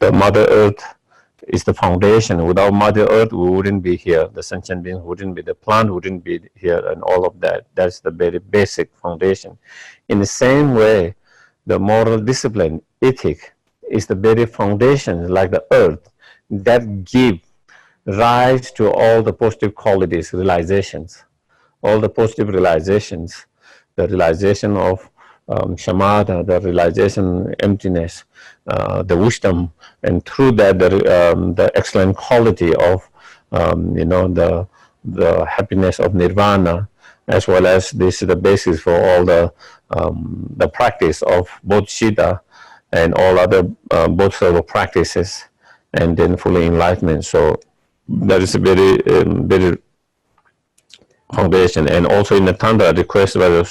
the Mother Earth is the foundation. Without Mother Earth, we wouldn't be here. The sentient beings wouldn't be, the plant wouldn't be here, and all of that. That's the very basic foundation. In the same way, the moral discipline, ethic, is the very foundation, like the earth, that give rise to all the positive qualities, realizations. All the positive realizations, the realization of shamatha, the realization emptiness, the wisdom, and through that the excellent quality of the happiness of nirvana, as well as this is the basis for all the practice of bodhicitta and all other bodhisattva practices, and then fully enlightenment. So that is a very very foundation. And also in the Tantra, requested by the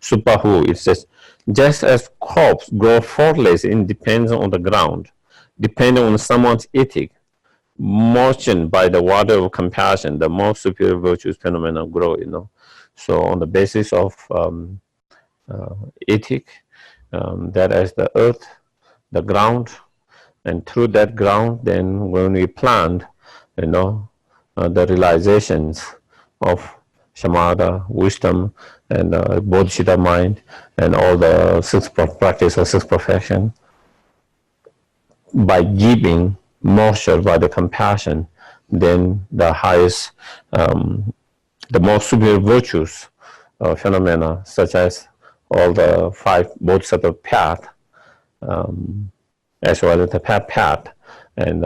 Supahu, it says, just as crops grow faultless and depends on the ground, depending on someone's ethic, moistened by the water of compassion, the more superior virtues phenomena grow, So on the basis of ethic, that as the earth, the ground, and through that ground, then when we plant, the realizations of shamatha, wisdom, and bodhicitta mind, and all the practice of six perfection, by giving moisture, by the compassion, then the highest, the most superior virtues, phenomena, such as all the five bodhisattva path, as well as the path, and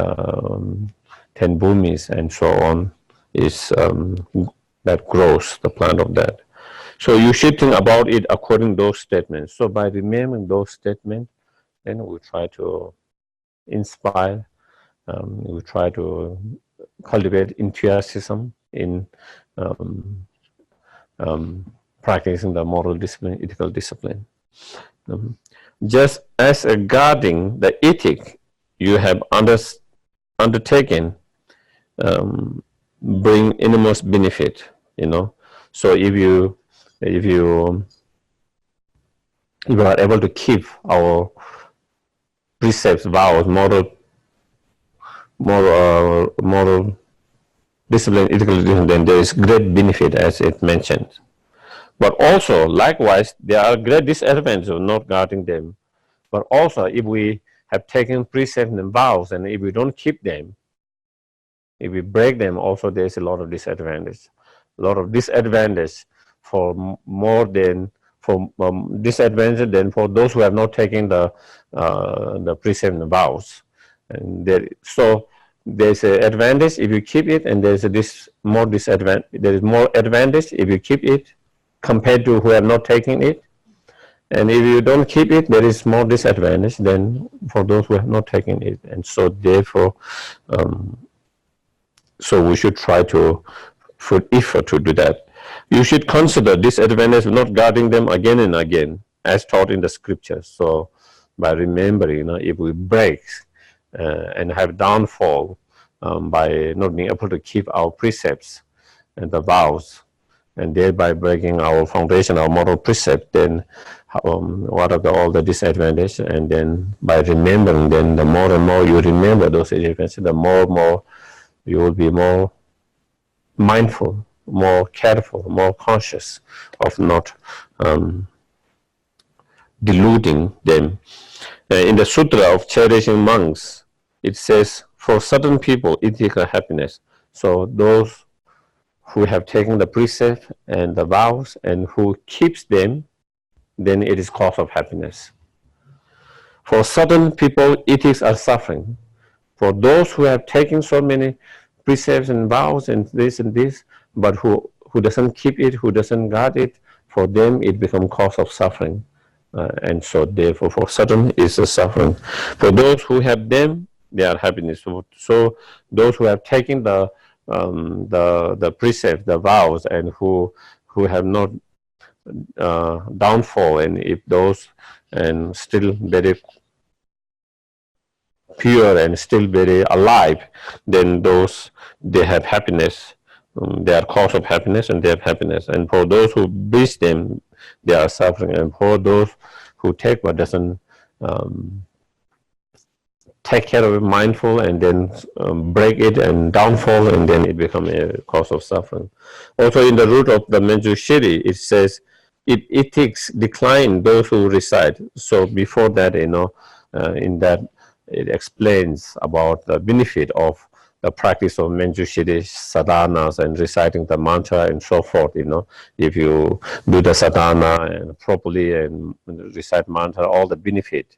10 bhumis, and so on, is that grows, the plant of that. So you should think about it according to those statements. So by remembering those statements, then we try to inspire, we try to cultivate enthusiasm in practicing the moral discipline, ethical discipline. Just as a guarding the ethic you have undertaken bring enormous benefit, So if you are able to keep our precepts, vows, moral discipline, ethical discipline, then there is great benefit, as it mentioned. But also, likewise, there are great disadvantages of not guarding them. But also, if we have taken precepts and vows, and if we don't keep them, if we break them, also there's a lot of disadvantage. A lot of disadvantage for more than for disadvantage than for those who have not taken the precept and vows. And so there's an advantage if you keep it, and there's more disadvantage. There is more advantage if you keep it compared to who have not taken it. And if you don't keep it, there is more disadvantage than for those who have not taken it. And so therefore, so we should try to put effort to do that. You should consider disadvantage of not guarding them again and again, as taught in the scriptures. So by remembering, if we break and have downfall by not being able to keep our precepts and the vows, and thereby breaking our foundation, our moral precept, then what are all the disadvantages? And then by remembering, then the more and more you remember those disadvantages, the more and more you will be more mindful, more careful, more conscious of not deluding them. In the Sutra of Cherishing Monks, it says, for certain people, ethical happiness. So those who have taken the precept and the vows and who keeps them, then it is cause of happiness. For certain people, ethics are suffering. For those who have taken so many precepts and vows and this, but who doesn't keep it, who doesn't guard it, for them it becomes cause of suffering. And so therefore for certain is a suffering. For those who have them, they are happiness. So those who have taken the precept, the vows, and who have not downfall, and if those and still very pure and still very alive, then those they have happiness. They are cause of happiness, and they have happiness. And for those who breach them, they are suffering. And for those who take but doesn't take care of it mindful and then break it and downfall, and then it becomes a cause of suffering. Also in the root of the Manjushri, it says ethics decline those who recite. So before that, in that it explains about the benefit of the practice of Manjushri sadhanas and reciting the mantra and so forth. If you do the sadhana and properly and recite mantra, all the benefit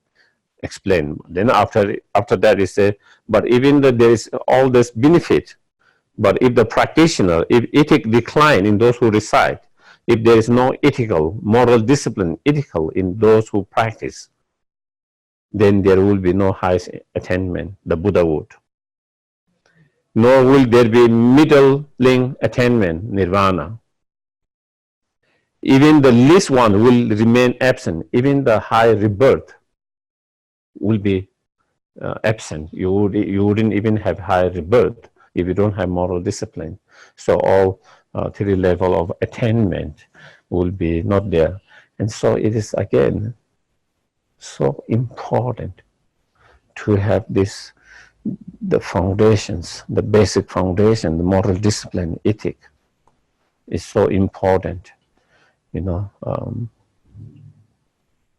explained. Then after that it said, but even though there is all this benefit, but if the practitioner, if ethic decline in those who recite, if there is no ethical, moral discipline, ethical in those who practice, then there will be no highest attainment, the Buddhahood. Nor will there be middling attainment, nirvana. Even the least one will remain absent. Even the high rebirth will be absent. You wouldn't even have high rebirth if you don't have moral discipline. So all three levels of attainment will be not there. And so it is again so important to have this, the foundations, the basic foundation, the moral discipline, ethic is so important.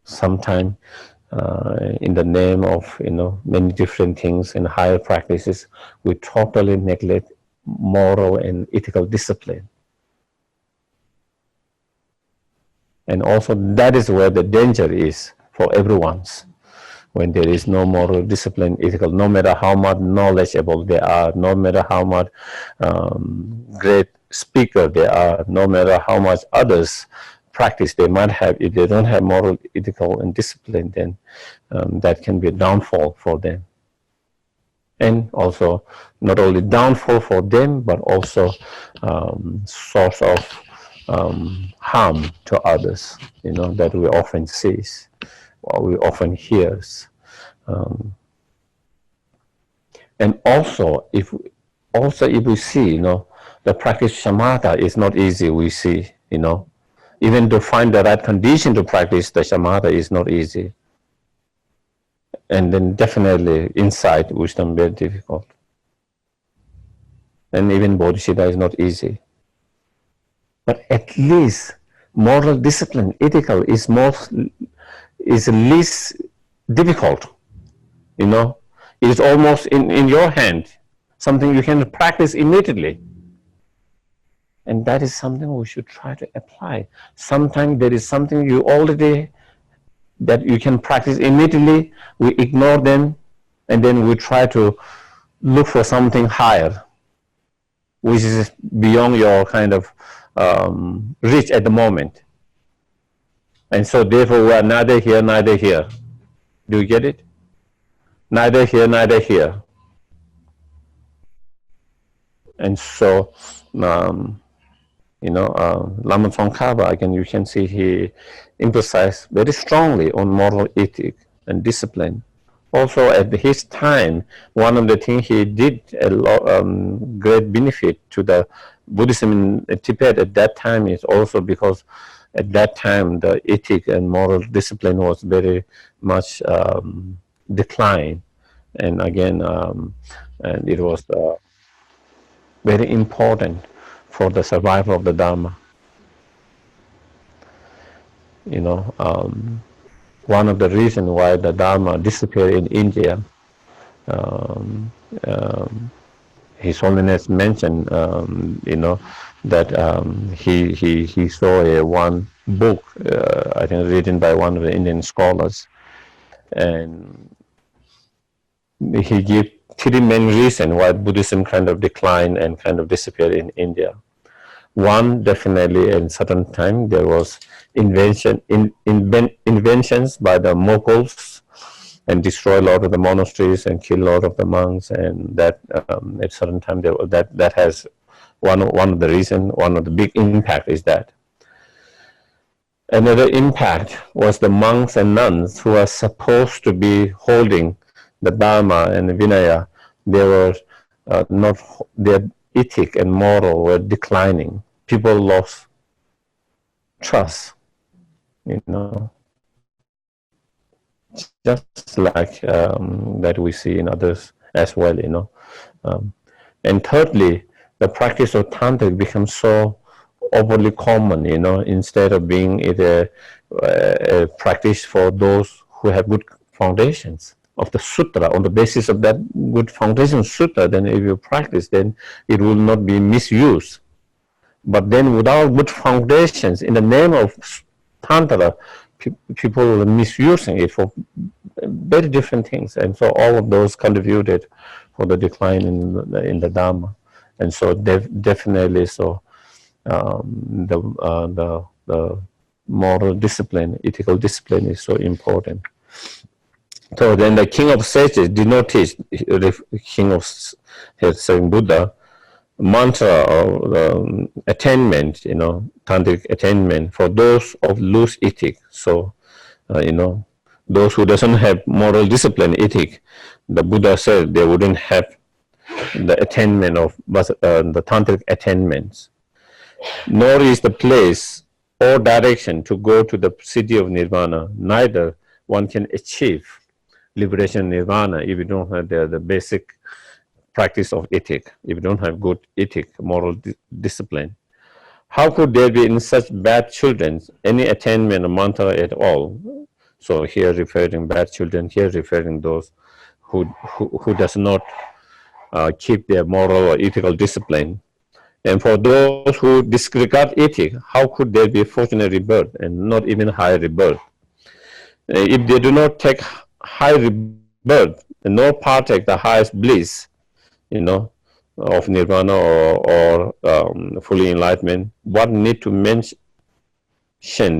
Sometimes in the name of many different things and higher practices, we totally neglect moral and ethical discipline. And also that is where the danger is for everyone's. When there is no moral discipline, ethical, no matter how much knowledgeable they are, no matter how much great speaker they are, no matter how much others practice they might have, if they don't have moral, ethical, and discipline, then that can be a downfall for them. And also, not only downfall for them, but also source of harm to others, that we often see, or we often hear. And also, if we see, the practice shamatha is not easy, we see, even to find the right condition to practice the shamatha is not easy. And then definitely insight, wisdom, very difficult. And even bodhisattva is not easy. But at least moral discipline, ethical, is least difficult. It is almost in your hand, something you can practice immediately. And that is something we should try to apply. Sometimes there is something you already, that you can practice immediately, we ignore them, and then we try to look for something higher, which is beyond your kind of reach at the moment. And so therefore we are neither here, neither here. Do you get it? Neither here, neither here. And so, Lama Tsongkhapa, again, you can see he emphasized very strongly on moral ethic and discipline. Also, at his time, one of the things he did a lot, great benefit to the Buddhism in Tibet at that time is also because at that time the ethic and moral discipline was very much declined, and again, and it was very important for the survival of the Dharma. One of the reasons why the Dharma disappeared in India, His Holiness mentioned, that he saw one book, I think written by one of the Indian scholars, and he gave three main reasons why Buddhism kind of declined and kind of disappeared in India. One, definitely in certain time there was inventions by the Mughals and destroy a lot of the monasteries and kill a lot of the monks, and that at certain time that has one of the reason, one of the big impact is that. Another impact was the monks and nuns who are supposed to be holding the Dharma and the Vinaya. They were not, their ethic and moral were declining. People lost trust, just like that we see in others as well, and thirdly, the practice of tantric becomes so overly common, instead of being a practice for those who have good foundations of the sutra. On the basis of that good foundation sutra, then if you practice, then it will not be misused. But then without good foundations, in the name of tantra, people are misusing it for very different things, and so all of those contributed for the decline in the Dharma. And so definitely, so the moral discipline, ethical discipline is so important. So then the king of sages did not teach, the king of saying Buddha, mantra or attainment, tantric attainment for those of loose ethic. So, those who doesn't have moral discipline ethic, the Buddha said they wouldn't have the attainment of the tantric attainments. Nor is the place or direction to go to the city of nirvana. Neither one can achieve liberation nirvana if you don't have the basic practice of ethic, if you don't have good ethic, moral discipline. How could there be in such bad children any attainment of mantra at all? So here referring bad children, here referring those who does not keep their moral or ethical discipline. And for those who disregard ethic, how could there be fortunate rebirth and not even high rebirth? If they do not take high rebirth and nor partake the highest bliss, of nirvana or fully enlightenment, what need to mention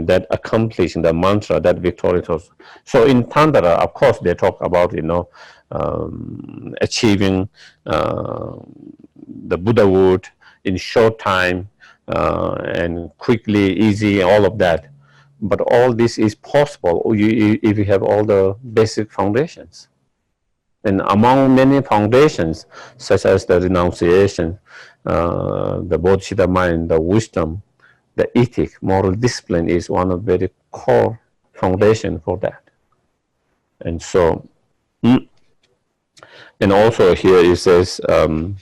that accomplishing the mantra, that victorious. So in Tantra, of course, they talk about, achieving the Buddhahood in short time and quickly, easy, all of that. But all this is possible if you have all the basic foundations. And among many foundations, such as the renunciation, the bodhisattva mind, the wisdom, the ethic, moral discipline is one of the very core foundation for that. And so, and also here it says, how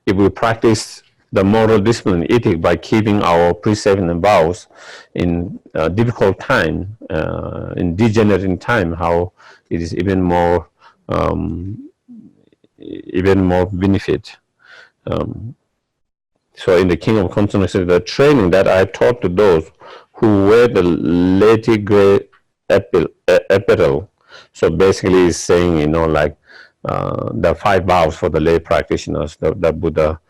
if we practice the moral discipline ethic by keeping our precepts and vows in difficult time, in degenerating time, how it is even more benefit. So in the Kingdom of Consciousness, the training that I taught to those who wear the laity gray apparel. So basically it's saying, like the 5 vows for the lay practitioners, the Buddha.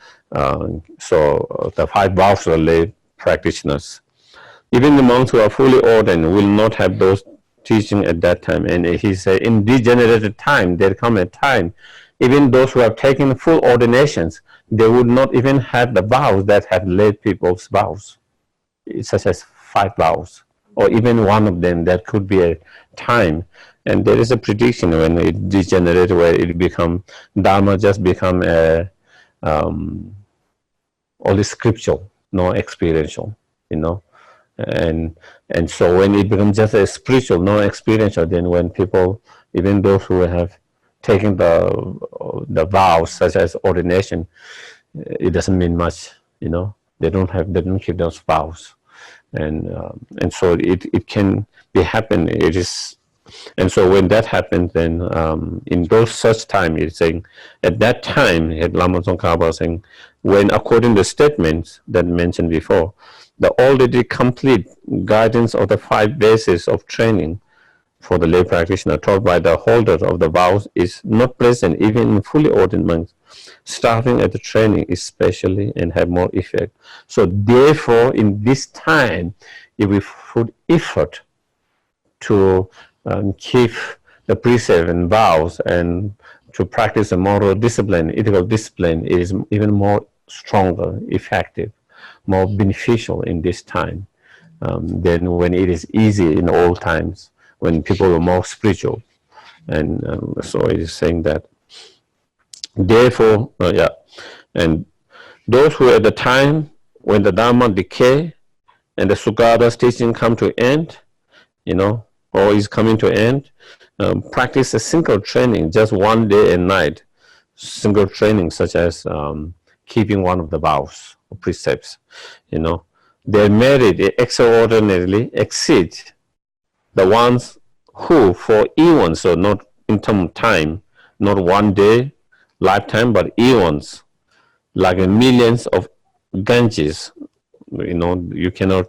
So the 5 vows for the lay practitioners. Even the monks who are fully ordained will not have those teaching at that time. And he said, in degenerated time, there come a time, even those who have taken full ordinations, they would not even have the vows that have lay people's vows, such as 5 vows, or even one of them. That could be a time. And there is a prediction when it degenerates, where it become Dharma just become a only scriptural, no experiential, and so when it becomes just a spiritual, no experiential, then when people, even those who have taken the vows, such as ordination, it doesn't mean much, they don't keep those vows, and so it can be happen. It is. And so when that happens, then in those such time, it's saying, at that time, Lama Tsongkhapa saying, when according to the statements that mentioned before, the already complete guidance of the 5 bases of training for the lay practitioner taught by the holders of the vows is not present even in fully ordained monks, starting at the training especially, and have more effect. So therefore, in this time, if we put effort to keep the precept and vows and to practice a moral discipline, ethical discipline, is even more stronger, effective, more beneficial in this time than when it is easy in old times, when people are more spiritual. And so it is saying that, therefore, and those who at the time when the Dharma decay and the Sugata's teaching come to end, or is coming to end, practice a single training, just one day and night, single training such as keeping one of the vows or precepts, their merit extraordinarily exceed the ones who for eons, so not in terms of time, not one day, lifetime, but eons, like millions of Ganges. You cannot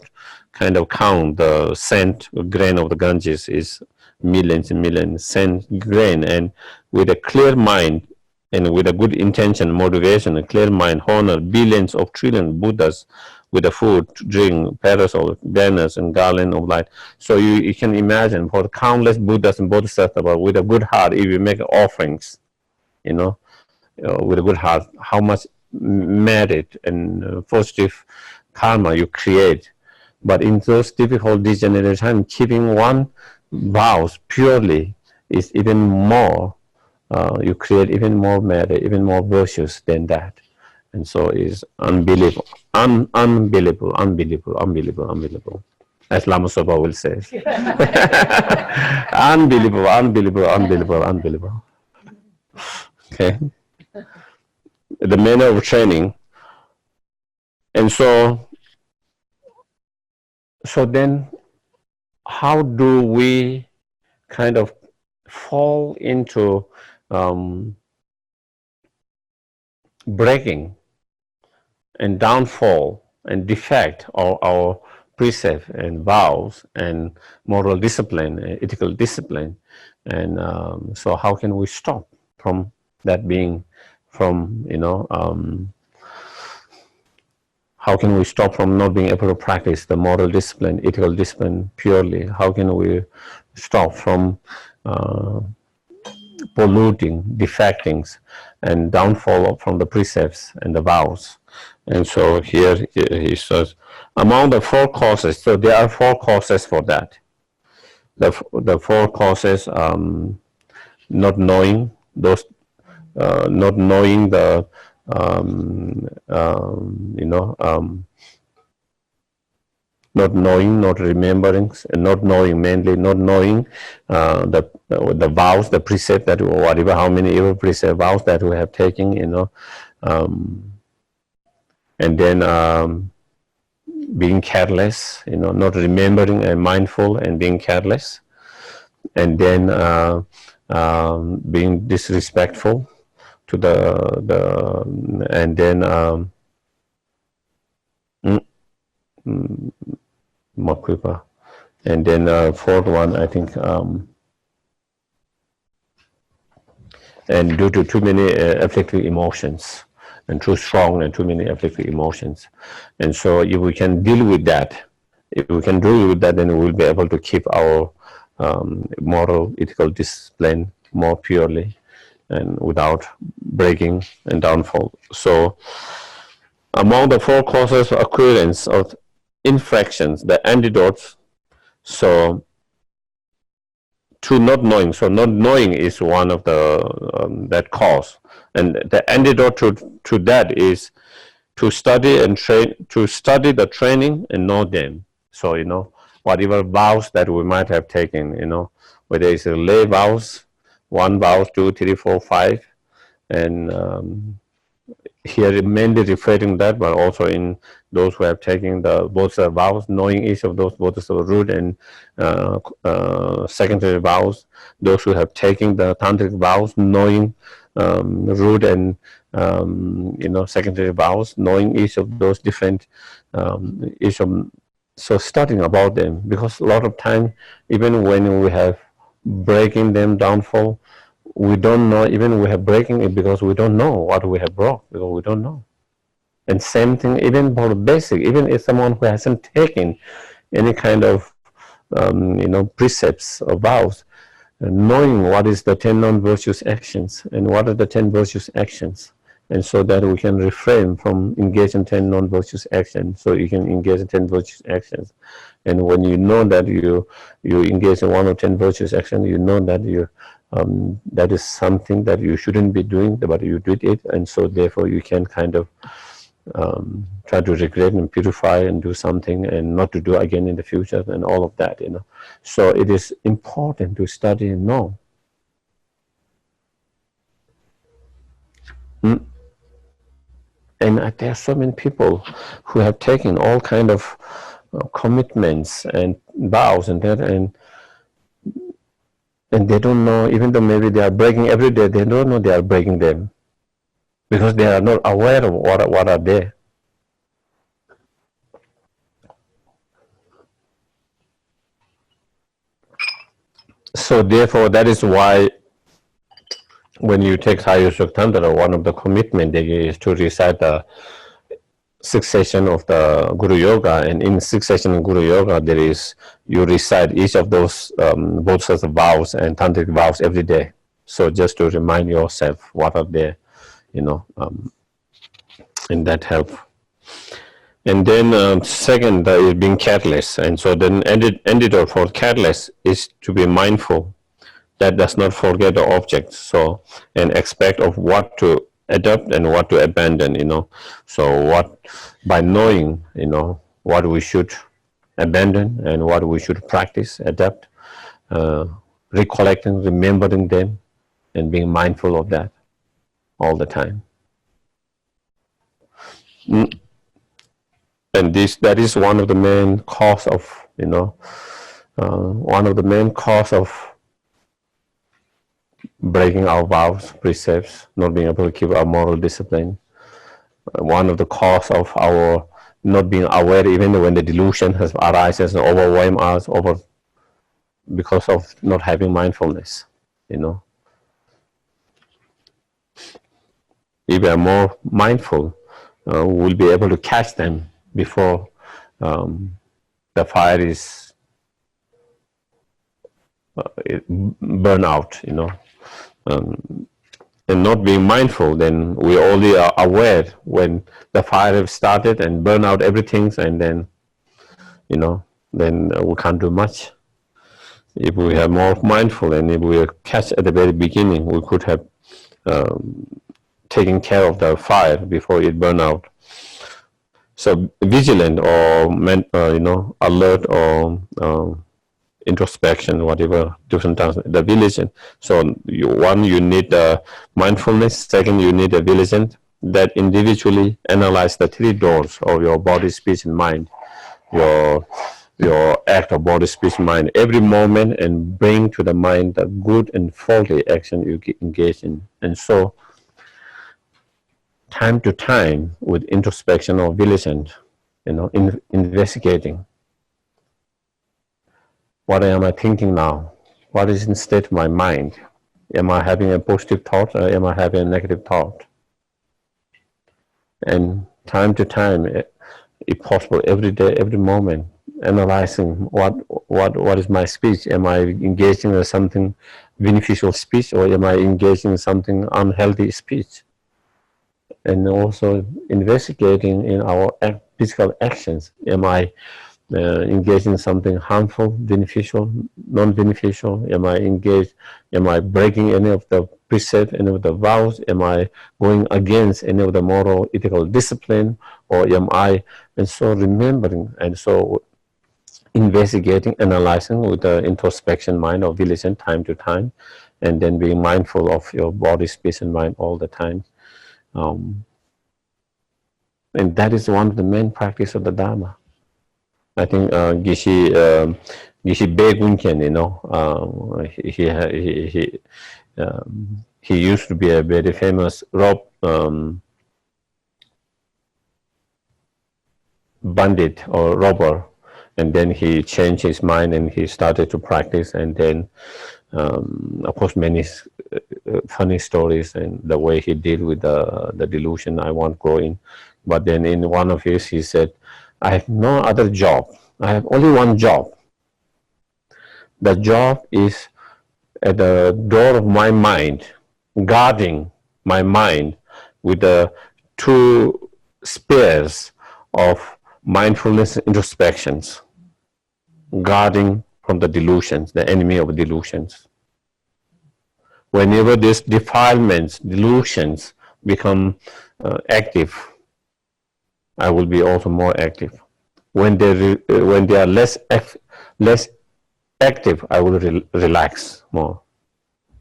kind of count the cent grain of the Ganges is millions and millions cent grain, and with a clear mind and with a good intention, motivation, a clear mind, honor billions of trillions Buddhas with the food, drink, petals of banners and garland of light. So you can imagine for countless Buddhas and Bodhisattvas with a good heart, if you make offerings, with a good heart, how much merit and positive karma you create. But in those difficult degenerate times, keeping one vows purely is even more, you create even more merit, even more virtues than that. And so it's unbelievable, unbelievable, unbelievable, unbelievable, unbelievable. As Lama Sopa will say. Unbelievable, unbelievable, unbelievable, unbelievable. Okay. The manner of training. And so then how do we kind of fall into breaking and downfall and defect of our precept and vows and moral discipline, ethical discipline, and so how can we stop from that being, from how can we stop from not being able to practice the moral discipline, ethical discipline purely? How can we stop from polluting, defecting, and downfall from the precepts and the vows? And so here he says, among the four causes, so there are four causes for that. The four causes, not knowing those, not knowing the, not knowing, not remembering, and not knowing, mainly not knowing the vows, the precept that whatever, how many evil precept vows that we have taken, and then being careless, not remembering and mindful and being careless, and then being disrespectful to the and then and then fourth one, I think, and due to too many afflictive emotions, and too strong and too many afflictive emotions. And so if we can deal with that, then we will be able to keep our moral, ethical discipline more purely and without breaking and downfall. So among the four causes of occurrence of infractions, the antidotes, so to not knowing, so not knowing is one of the that cause, and the antidote to that is to study and train, to study the training and know them. So whatever vows that we might have taken, whether it's a lay vows, 1 vow, 2, 3, 4, 5, and here mainly referring that, but also in those who have taken the both vows, knowing each of those both root and secondary vows, those who have taken the tantric vows, knowing root and secondary vows, knowing each of those different so studying about them, because a lot of time, even when we have breaking them downfall, we don't know, even we have breaking it because we don't know what we have broke, because we don't know. And same thing even for the basic, even if someone who hasn't taken any kind of precepts or vows, knowing what is the 10 non-virtuous actions and what are the 10 virtuous actions, and so that we can refrain from engaging in 10 non-virtuous actions, so you can engage in 10 virtuous actions. And when you know that you engage in 1 or 10 virtuous actions, you know that you that is something that you shouldn't be doing, but you did it, and so therefore you can kind of try to regret and purify and do something and not to do again in the future and all of that, So it is important to study and know. And there are so many people who have taken all kind of commitments and vows and that, and they don't know, even though maybe they are breaking every day, they don't know they are breaking them because they are not aware of what are there. So therefore, that is why when you take Hayusuk Tantra, one of the commitment is to recite the sixth session of the Guru Yoga, and in sixth session of Guru Yoga, there is, you recite each of those both sets of vows and tantric vows every day. So just to remind yourself what are there, and that help. And then second is being careless, and so then antidote for careless is to be mindful. That does not forget the object, so and expect of what to adopt and what to abandon, So what, by knowing, what we should abandon and what we should practice, adapt, recollecting, remembering them, and being mindful of that all the time. And that is one of the main cause of, breaking our vows, precepts, not being able to keep our moral discipline. One of the cause of our not being aware, even when the delusion has arises and overwhelm us because of not having mindfulness, If we are more mindful, we'll be able to catch them before the fire is burn out, and not being mindful, then we only are aware when the fire has started and burn out everything, and then, then we can't do much. If we are more mindful and if we catch at the very beginning, we could have taken care of the fire before it burned out. So vigilant or alert or introspection, whatever different times, the vigilance. So you need mindfulness. Second, you need a vigilance that individually analyze the three doors of your body, speech, and mind. Your act of body, speech, mind every moment, and bring to the mind the good and faulty action you engage in. And so, time to time, with introspection or vigilance, investigating. What am I thinking now? What is instead my mind? Am I having a positive thought or am I having a negative thought? And time to time, if possible, every day, every moment, analyzing what is my speech? Am I engaging in something beneficial speech, or am I engaging in something unhealthy speech? And also investigating in our physical actions. Am I engaged in something harmful, beneficial, non-beneficial? Am I breaking any of the precepts, any of the vows? Am I going against any of the moral, ethical discipline? Or am I, and so remembering, and so investigating, analyzing with the introspection mind or vigilance time to time, and then being mindful of your body, speech, and mind all the time. And that is one of the main practice of the Dharma. I think Geshe Begunchen, he used to be a very famous bandit or robber, and then he changed his mind and he started to practice, and then of course many funny stories and the way he dealt with the delusion I won't go in, but then in one of his he said, I have no other job. I have only one job. The job is at the door of my mind, guarding my mind with the two spears of mindfulness and introspections, guarding from the delusions, the enemy of delusions. Whenever these defilements, delusions become active, I will be also more active. When they are less active, I will relax more.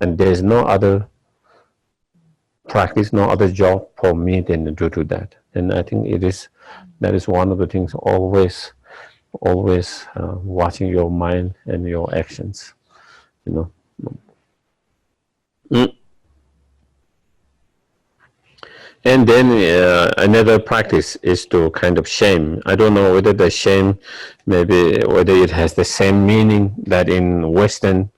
And there is no other practice, no other job for me than to do that. And I think that is one of the things always watching your mind and your actions, you know. Mm. And then another practice is to kind of shame. I don't know whether the shame, maybe whether it has the same meaning that in Western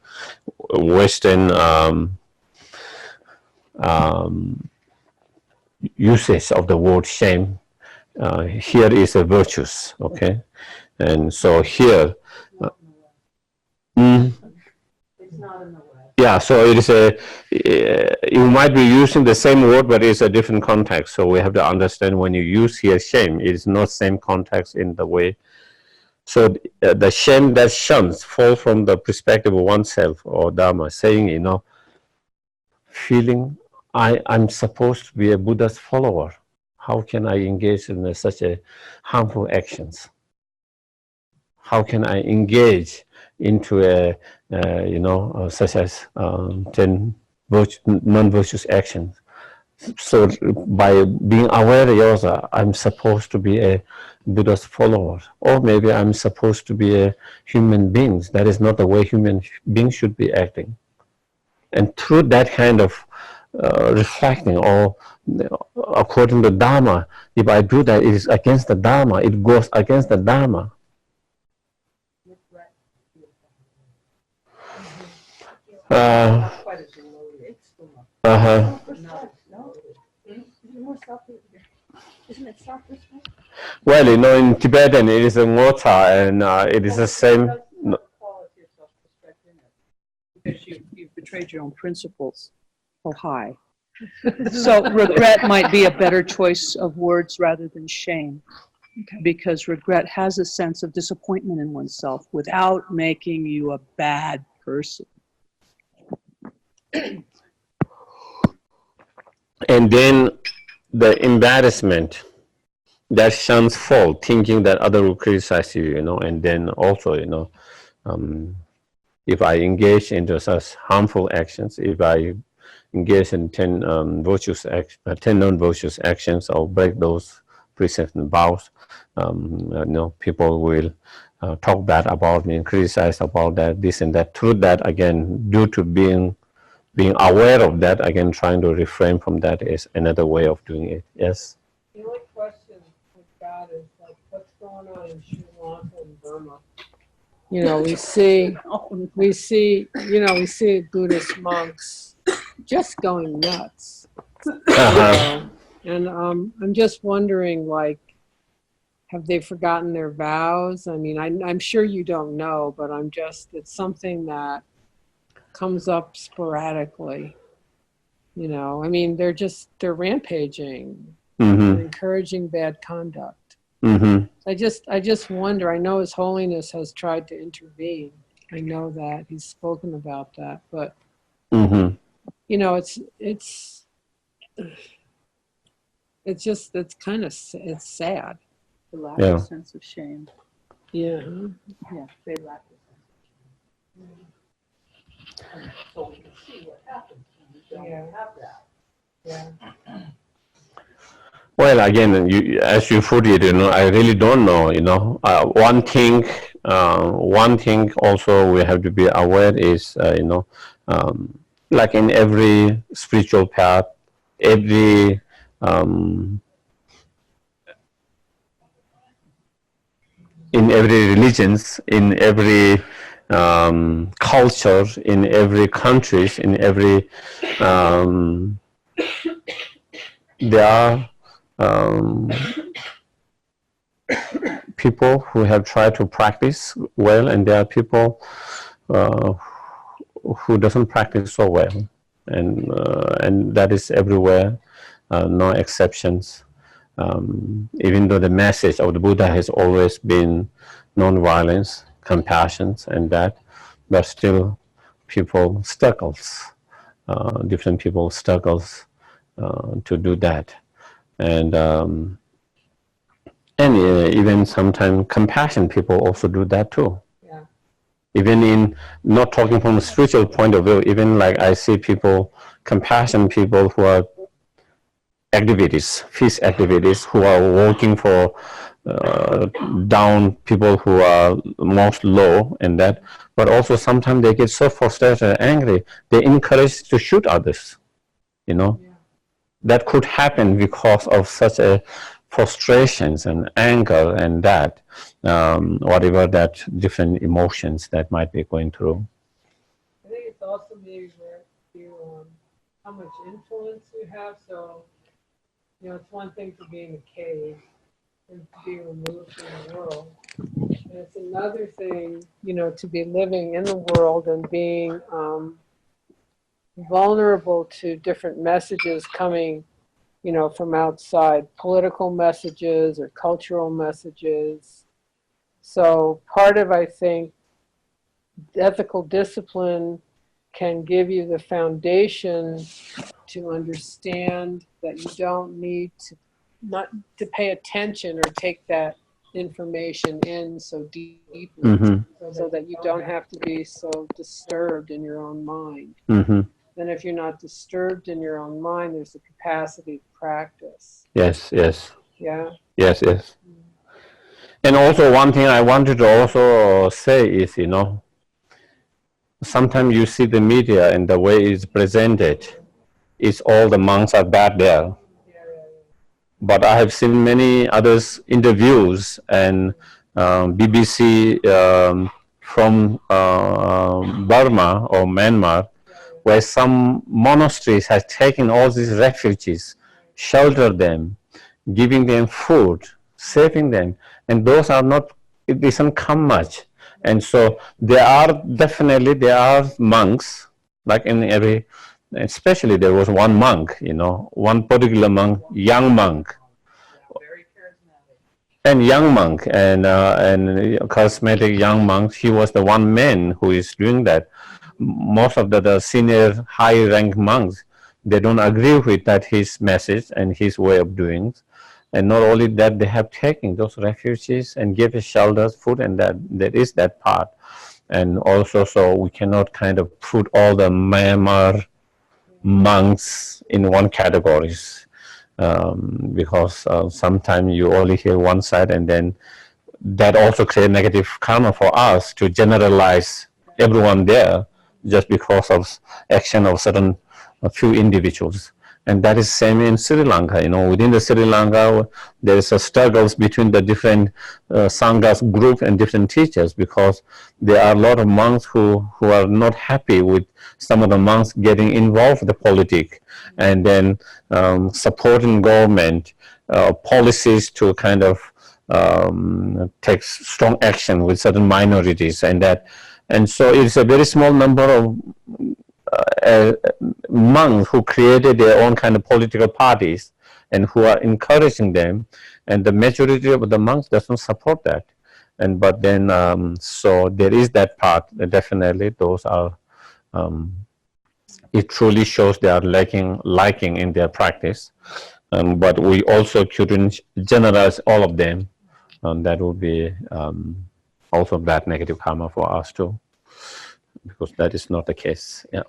usage of the word shame. Here is a virtues, okay, and so here. Mm, yeah, so it is you might be using the same word, but it's a different context. So we have to understand when you use here shame, it is not same context in the way. So the shame that shuns fall from the perspective of oneself or Dharma, saying, feeling I'm supposed to be a Buddha's follower. How can I engage in such a harmful actions? How can I engage into such as 10 non-virtuous actions? So by being aware also, I'm supposed to be a Buddha's follower, or maybe I'm supposed to be a human being. That is not the way human beings should be acting. And through that kind of reflecting, or according to Dharma, if I do that, it is against the Dharma, it goes against the Dharma. Well, in Tibetan it is a mota, and it is the same. Because you've betrayed your own principles. Oh, hi. So regret might be a better choice of words rather than shame, because regret has a sense of disappointment in oneself without making you a bad person. And then the embarrassment that shuns fall, thinking that other will criticize you, and then also, if I engage into such harmful actions, if I engage in 10 non-virtuous actions, or break those precepts and vows, people will talk bad about me and criticize about that, this and that. Through that, again, due to being aware of that, again, trying to refrain from that is another way of doing it. Yes? The only question with God is like, what's going on in Sri Lanka and Burma? We see Buddhist monks just going nuts. And I'm just wondering, like, have they forgotten their vows? I mean, I'm sure you don't know, but it's something that comes up sporadically. I mean, they're rampaging, and encouraging bad conduct. I just wonder. I know His Holiness has tried to intervene. I know that he's spoken about that, but it's sad. The lack of sense of shame. Yeah. Yeah, they lack a sense of shame. So we can see what happens when you don't have that. Yeah. Well, again, as you put it, I really don't know. One thing also we have to be aware is, like in every spiritual path, every in every religions, in every culture, in every countries, in every there are people who have tried to practice well, and there are people who doesn't practice so well, and that is everywhere, no exceptions. Even though the message of the Buddha has always been non-violence, compassion, and that, but still people struggles. Different people struggles to do that, and And even sometimes compassion people also do that too. Yeah. Even in not talking from a spiritual point of view, even like I see people, compassion people who are activities, peace activities, who are working for down people who are most low and that, but also sometimes they get so frustrated and angry, they encourage to shoot others, you know. Yeah. That could happen because of such a frustrations and anger and that, whatever that different emotions that might be going through. I think it's also maybe where you, how much influence you have. So, you know, it's one thing to be in a cave and to be removed from the world. And it's another thing, you know, to be living in the world and being vulnerable to different messages coming, you know, from outside, political messages or cultural messages. So part of, I think, ethical discipline can give you the foundation to understand that you don't need to not to pay attention or take that information in so deeply, so that you don't have to be so disturbed in your own mind. Then if you're not disturbed in your own mind, there's the capacity to practice. Yes, yes. Yeah. Yes, yes. And also one thing I wanted to also say is, you know, sometimes you see the media and the way it's presented, it's all the monks are bad there. But I have seen many others interviews and BBC from Burma or Myanmar, where some monasteries have taken all these refugees, sheltered them, giving them food, saving them, and those are not, it doesn't come much. And so there are monks, like in every, especially there was one monk, you know, one particular monk, young monk, and young monk, and charismatic young monk. He was the one man who is doing that. Most of the senior high rank monks, they don't agree with that his message and his way of doing. And not only that, they have taken those refugees and give shelter, food, and that is that part. And also, so we cannot kind of put all the Myanmar monks in one categories, because sometimes you only hear one side, and then that also create negative karma for us to generalize everyone there just because of action of certain a few individuals. And that is same in Sri Lanka. You know, within the Sri Lanka, there is a struggles between the different sanghas group and different teachers, because there are a lot of monks who are not happy with some of the monks getting involved with the politics, and then supporting government policies to kind of take strong action with certain minorities, and that, and so it's a very small number of monks who created their own kind of political parties and who are encouraging them, and the majority of the monks doesn't support that. And but then so there is that part, definitely those are it truly shows they are liking in their practice, but we also couldn't generalize all of them. That would be also bad negative karma for us too, because that is not the case. Yeah.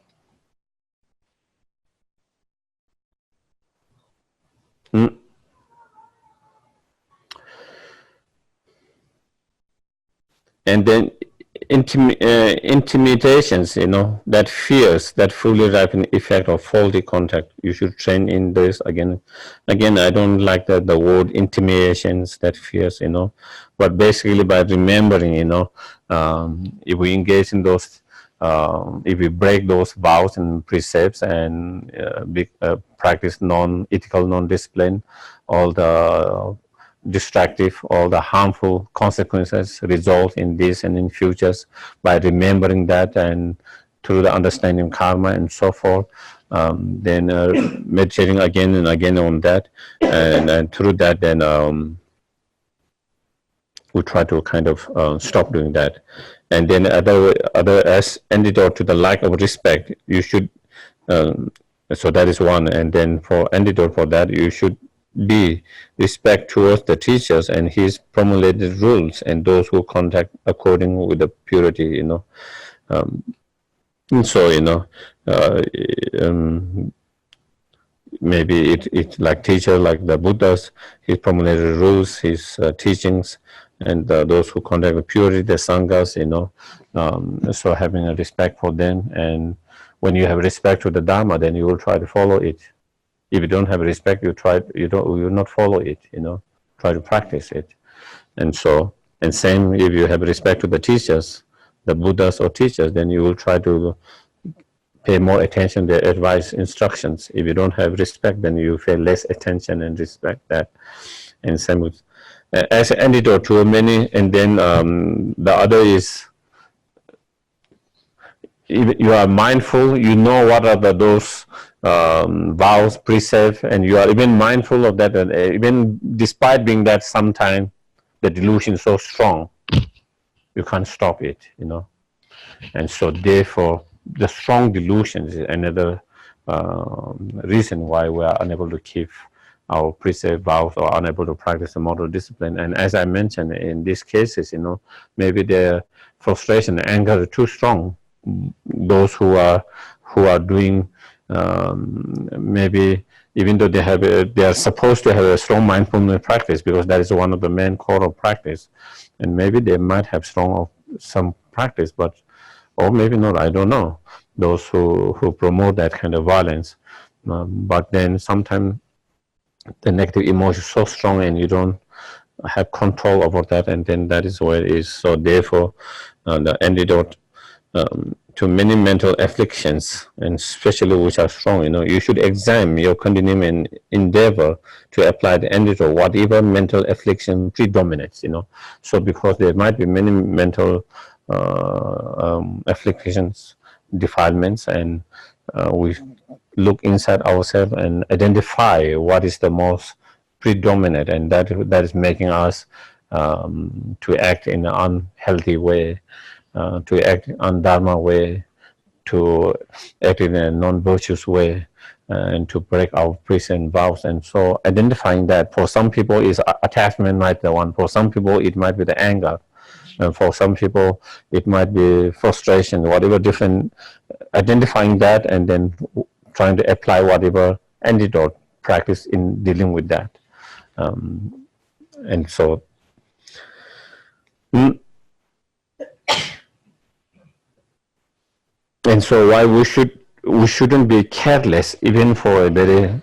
And then intimidations, you know, that fears, that fully ripened effect of faulty contact. You should train in this again. Again, I don't like the word intimidations, that fears, you know, but basically by remembering, you know, if we engage in those, if we break those vows and precepts and practice non-ethical, non-discipline, all the destructive, all the harmful consequences result in this and in futures, by remembering that and through the understanding of karma and so forth, then meditating again and again on that, and through that then we try to kind of stop doing that. And then other as antidote to the lack of respect, you should so that is one. And then for antidote for that, you should be respect towards the teachers and his promulgated rules and those who conduct according with the purity, and so, maybe it like teacher like the Buddhas, his promulgated rules, his teachings, and those who conduct with purity, the sanghas, so having a respect for them. And when you have respect for the Dharma, then you will try to follow it. If you don't have respect, you will not follow it, try to practice it. And so, and same, if you have respect to the teachers, the Buddhas or teachers, then you will try to pay more attention to their advice, instructions. If you don't have respect, then you pay less attention and respect that. And same with, as an antidote to many, and then the other is, if you are mindful, you know what are those vows, precepts, and you are even mindful of that, and even despite being that sometimes the delusion is so strong, you can't stop it, And so therefore, the strong delusion is another reason why we are unable to keep our precept vows or unable to practice the moral discipline. And as I mentioned, in these cases, maybe the frustration, the anger is too strong. Those who are doing maybe even though they are supposed to have a strong mindfulness practice, because that is one of the main core of practice, and maybe they might have some practice, but or maybe not, I don't know, those who promote that kind of violence. But then sometimes the negative emotion is so strong and you don't have control over that, and then that is where it is. So therefore, the antidote to many mental afflictions, and especially which are strong, you should examine your continuum and endeavor to apply the antidote, whatever mental affliction predominates, So because there might be many mental afflictions, defilements, and we look inside ourselves and identify what is the most predominant, and that is making us to act in an unhealthy way, to act in Dharma way, to act in a non-virtuous way, and to break our present vows. And so identifying that, for some people is attachment might be the one, for some people it might be the anger, and for some people it might be frustration, whatever different, identifying that and then trying to apply whatever antidote practice in dealing with that. And so why we shouldn't be careless even for a very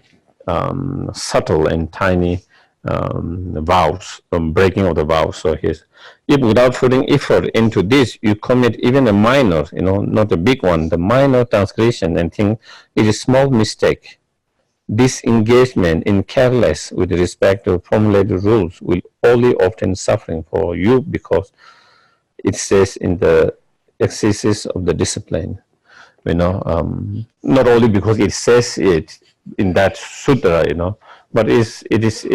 subtle and tiny vows, breaking of the vows. So if without putting effort into this, you commit even a minor, not a big one, the minor transgression, and think it is small mistake, this engagement in careless with respect to formulated rules will only obtain suffering for you, because it says in the exercises of the discipline, not only because it says it in that sutra, but it is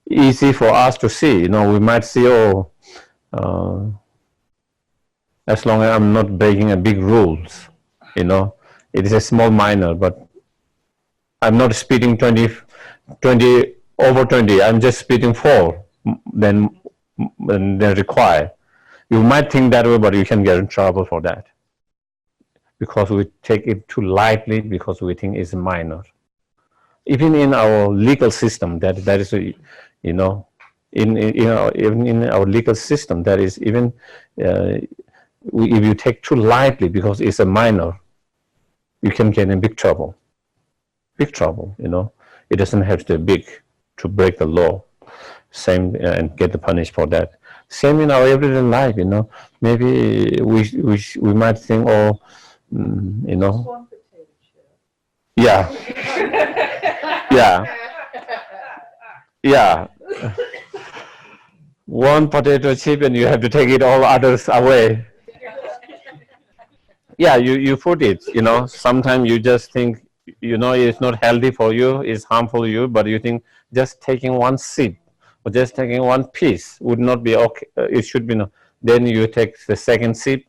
easy for us to see. We might see, as long as I'm not breaking a big rules, it is a small minor, but I'm not speeding 20 over 20. I'm just speeding 4 than required. You might think that way, but you can get in trouble for that, because we take it too lightly, because we think it's minor. Even in our legal system, that is, even in our legal system, that is even if you take too lightly because it's a minor, you can get in big trouble. Big trouble, It doesn't have to be big to break the law. Same, and get the punished for that. Same in our everyday life, Maybe we might think, yeah, yeah. One potato chip and you have to take it all others away. Yeah, you put it, sometimes you just think, it's not healthy for you, it's harmful to you, but you think just taking one sip or just taking one piece would not be okay. It should be no. Then you take the second sip,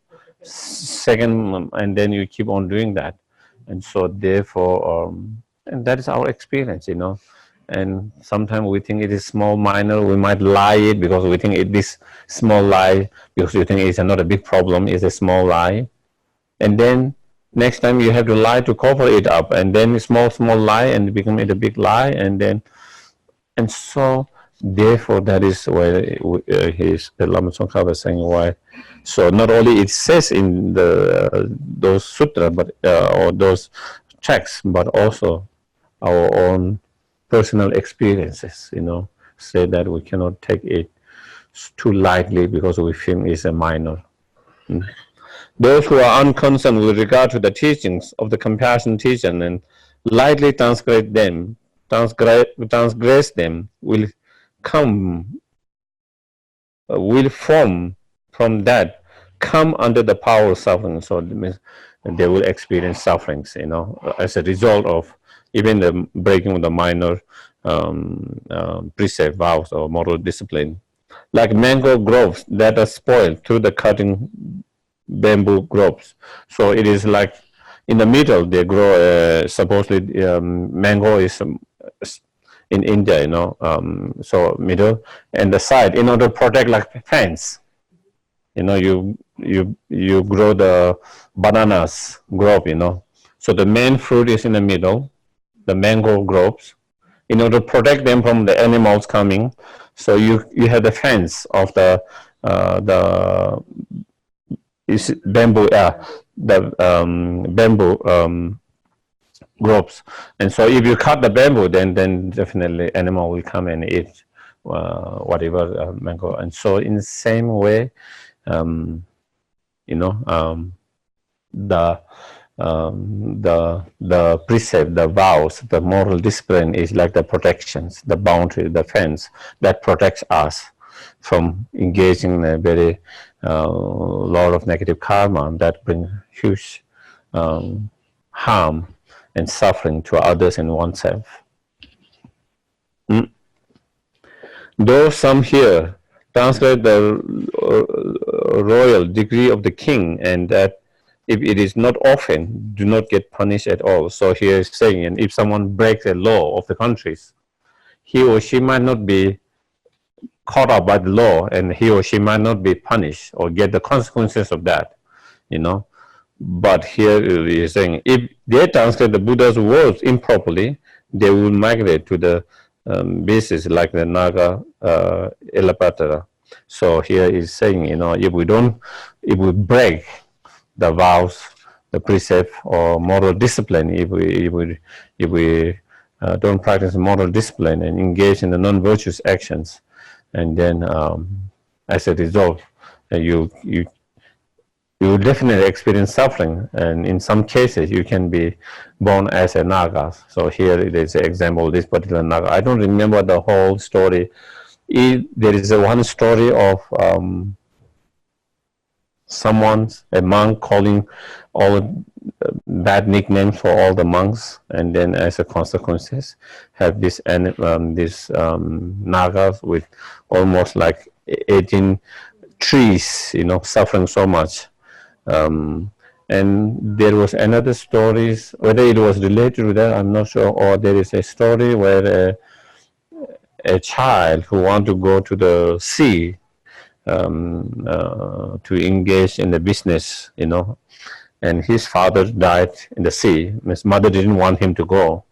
and then you keep on doing that. And so therefore, and that is our experience, you know. And sometimes we think it is small, minor. We might lie it because we think it is small lie because you think it's not a big problem. It's a small lie, and then next time you have to lie to cover it up, and then small lie and it become a big lie, and so therefore that is why the Lama Tsongkhapa was saying why. So not only it says in the those sutra, but or those texts, but also our own personal experiences, you know, say that we cannot take it too lightly because we think it's a minor. Those who are unconcerned with regard to the teachings of the compassion teaching and lightly transgress them, will form from that, come under the power of suffering. So it means they will experience sufferings, you know, as a result of even the breaking of the minor precept, vows, or moral discipline. Like mango groves that are spoiled through the cutting bamboo groves. So it is like in the middle they grow, supposedly mango is in India, you know, so middle and the side, in order to protect like fence. You know, you grow the bananas grove, you know. So the main fruit is in the middle, the mango groves, in order to protect them from the animals coming. So you have the fence of the is bamboo, bamboo groves. And so if you cut the bamboo, then definitely animal will come and eat whatever mango. And so in the same way, you know, the precept, the vows, the moral discipline is like the protections, the boundary, the fence that protects us from engaging in a very lot of negative karma that bring huge harm and suffering to others and oneself. Though some here translate the royal degree of the king, and that if it is not often, do not get punished at all. So here is saying, and if someone breaks a law of the countries, he or she might not be caught up by the law, and he or she might not be punished or get the consequences of that, you know. But here he is saying, if they translate the Buddha's words improperly, they will migrate to the basis like the Naga Elapatara. So here is saying, you know, if we break the vows, the precept, or moral discipline, if we don't practice moral discipline and engage in the non-virtuous actions, and then as a result, you will definitely experience suffering, and in some cases you can be born as a Naga. So here it is an example of this particular Naga. I don't remember the whole story. There is one story of a monk calling all bad nicknames for all the monks, and then as a consequences have this Nagas with almost like 18 trees, you know, suffering so much. And there was another story, whether it was related to that, I'm not sure, or there is a story where a child who wanted to go to the sea to engage in the business, you know, and his father died in the sea. His mother didn't want him to go,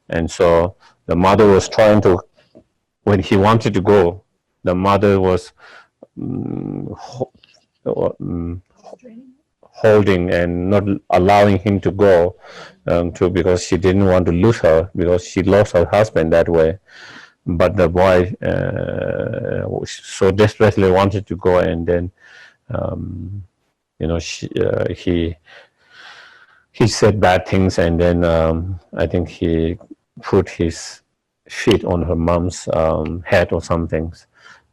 and so the mother was trying to, when he wanted to go, the mother was holding and not allowing him to go, because she didn't want to lose her, because she lost her husband that way. But the boy so desperately wanted to go, and then you know, he said bad things, and then I think he put his feet on her mom's head or something,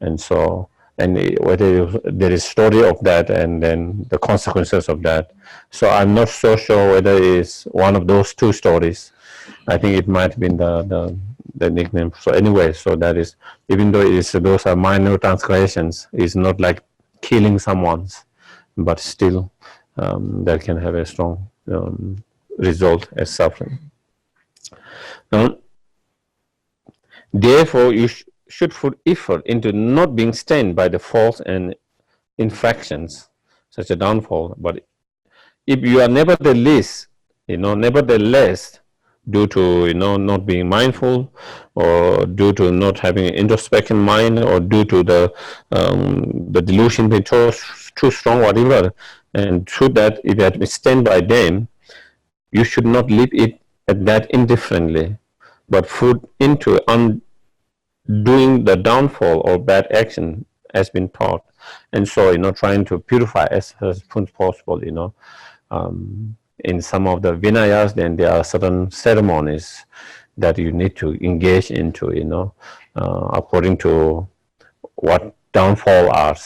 and so, and whether there is story of that and then the consequences of that. So I'm not so sure whether it's one of those two stories. I think it might have been the nickname. So anyway, so that is, even though those are minor transgressions, it's not like killing someone, but still that can have a strong result as suffering. Now, therefore, you should put effort into not being stained by the faults and infractions, such a downfall. But if you are nevertheless, due to not being mindful, or due to not having an introspection mind, or due to the delusion being too strong, whatever, and through that, if you have been stained by them, you should not leave it at that indifferently, but put into undoing the downfall or bad action has been taught. And so, trying to purify as soon as possible, in some of the Vinayas, then there are certain ceremonies that you need to engage into, according to what downfall are,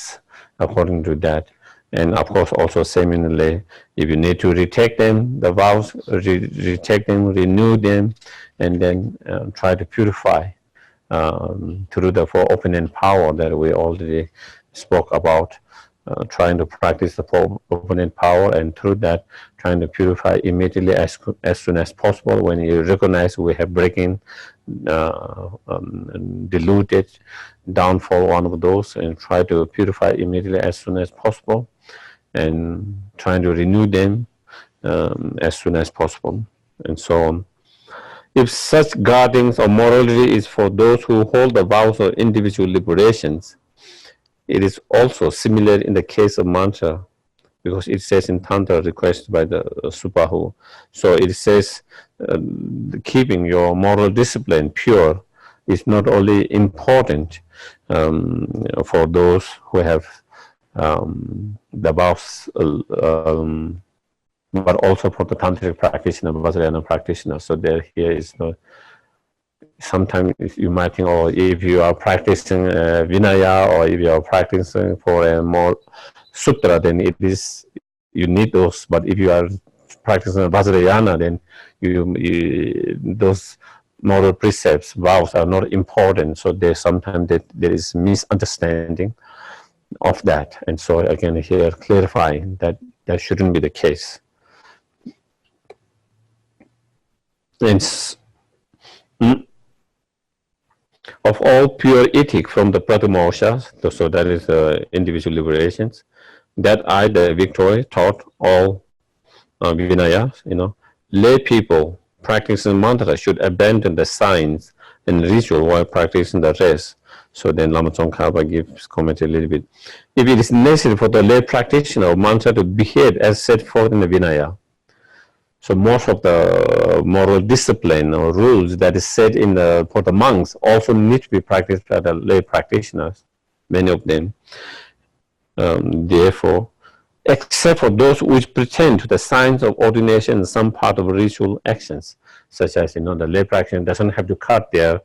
according to that. And of course, also similarly, if you need to retake them, the vows, retake them, renew them, and then try to purify through the four opponent power that we already spoke about, trying to practice the four opponent power, and through that, trying to purify immediately as soon as possible when you recognize we have breaking, diluted, downfall, one of those, and try to purify immediately as soon as possible, and trying to renew them as soon as possible, and so on. If such guardings or morality is for those who hold the vows of individual liberations, it is also similar in the case of mantra, because it says in Tantra requested by the Supahu. So it says keeping your moral discipline pure is not only important for those who have the vows, but also for the tantric practitioner, Vajrayana practitioner. So there here is no. Sometimes you might think, oh, if you are practicing Vinaya, or if you are practicing for a more sutra, then you need those. But if you are practicing Vajrayana, then those moral precepts, vows are not important. So sometimes there is misunderstanding of that. And so again, here clarifying that shouldn't be the case. And of all pure ethic from the Pratimoksha, so that is individual liberations, that I, the victory, taught all Vinaya, lay people practicing mantra should abandon the signs and ritual while practicing the rest. So then Lama Tsongkhapa gives comment a little bit. If it is necessary for the lay practitioner of mantra to behave as set forth in the Vinaya, so most of the moral discipline or rules that is set for the monks also need to be practiced by the lay practitioners, many of them. Therefore, except for those which pretend to the signs of ordination and some part of ritual actions, such as the lay practitioner doesn't have to cut their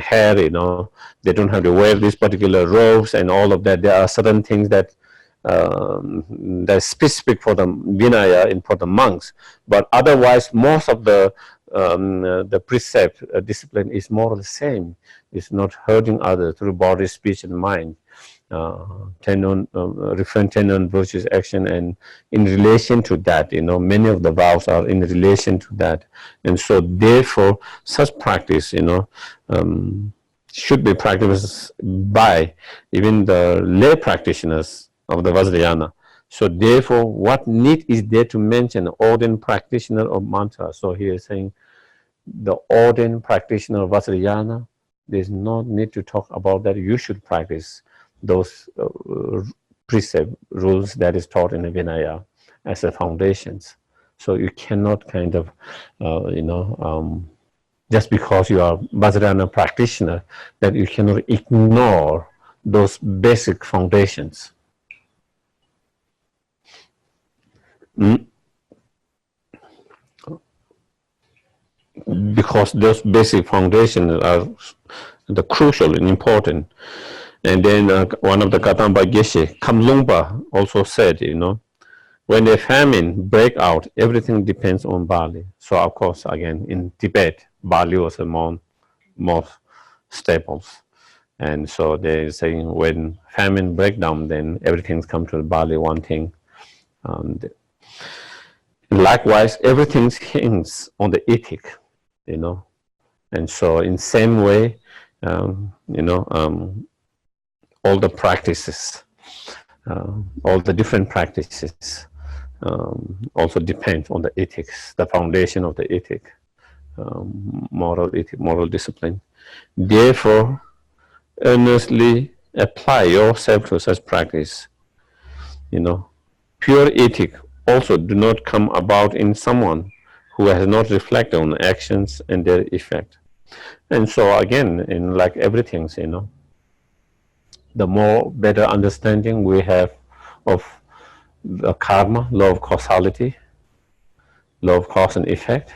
hair, they don't have to wear these particular robes and all of that. There are certain things that that's specific for the Vinaya and for the monks, but otherwise most of the precept discipline is more or the same. It's not hurting others through body, speech, and mind. Referring 10 on virtuous action, and in relation to that, many of the vows are in relation to that, and so therefore such practice, should be practiced by even the lay practitioners of the Vajrayana. So therefore, what need is there to mention ordained practitioner of mantra? So he is saying the ordained practitioner of Vajrayana, there's no need to talk about that. You should practice those precept rules that is taught in the Vinaya as the foundations. So you cannot kind of, just because you are Vajrayana practitioner, that you cannot ignore those basic foundations. Because those basic foundations are the crucial and important. And then one of the Katamba Geshe, Kamlungpa, also said, when a famine break out, everything depends on barley. So of course, again, in Tibet, barley was among most staples. And so they're saying when famine break down, then everything's come to barley, one thing. likewise, everything hangs on the ethic, and so in same way, all the practices, all the different practices also depend on the ethics, the foundation of the ethic, moral discipline. Therefore, earnestly apply yourself to such practice. Pure ethic also do not come about in someone who has not reflected on actions and their effect. And so again, in like everything, the more better understanding we have of the karma, law of causality, law of cause and effect,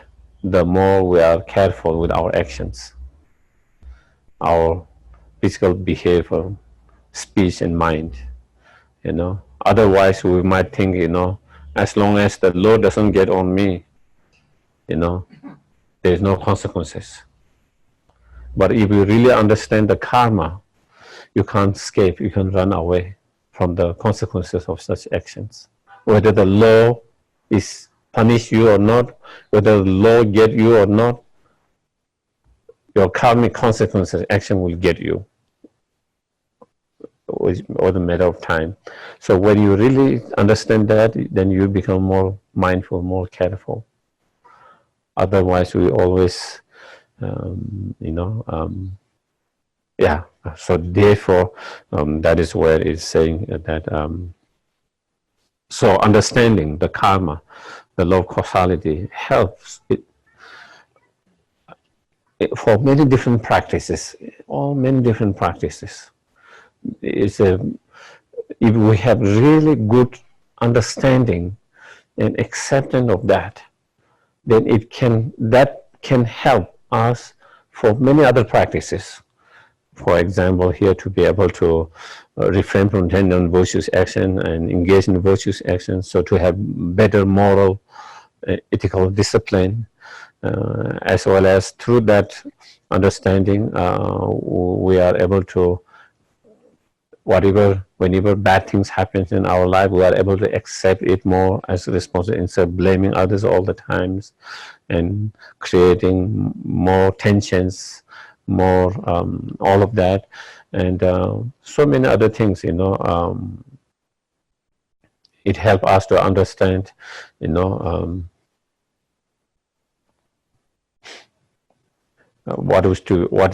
the more we are careful with our actions, our physical behavior, speech and mind. Otherwise we might think, as long as the law doesn't get on me, there's no consequences. But if you really understand the karma, you can't escape, you can run away from the consequences of such actions. Whether the law is punish you or not, whether the law get you or not, your karmic consequences action will get you, or the matter of time. So when you really understand that, then you become more mindful, more careful. Otherwise, we always, So therefore, that is where it's saying that. So understanding the karma, the law of causality, helps it for many different practices. Many different practices. If we have really good understanding and acceptance of that, then that can help us for many other practices. For example, here to be able to refrain from tending on virtuous action and engage in virtuous action, so to have better moral, ethical discipline, as well as through that understanding, we are able to, whenever bad things happen in our life, we are able to accept it more as a responsibility instead of blaming others all the times and creating more tensions, more all of that, and so many other things. It helps us to understand, what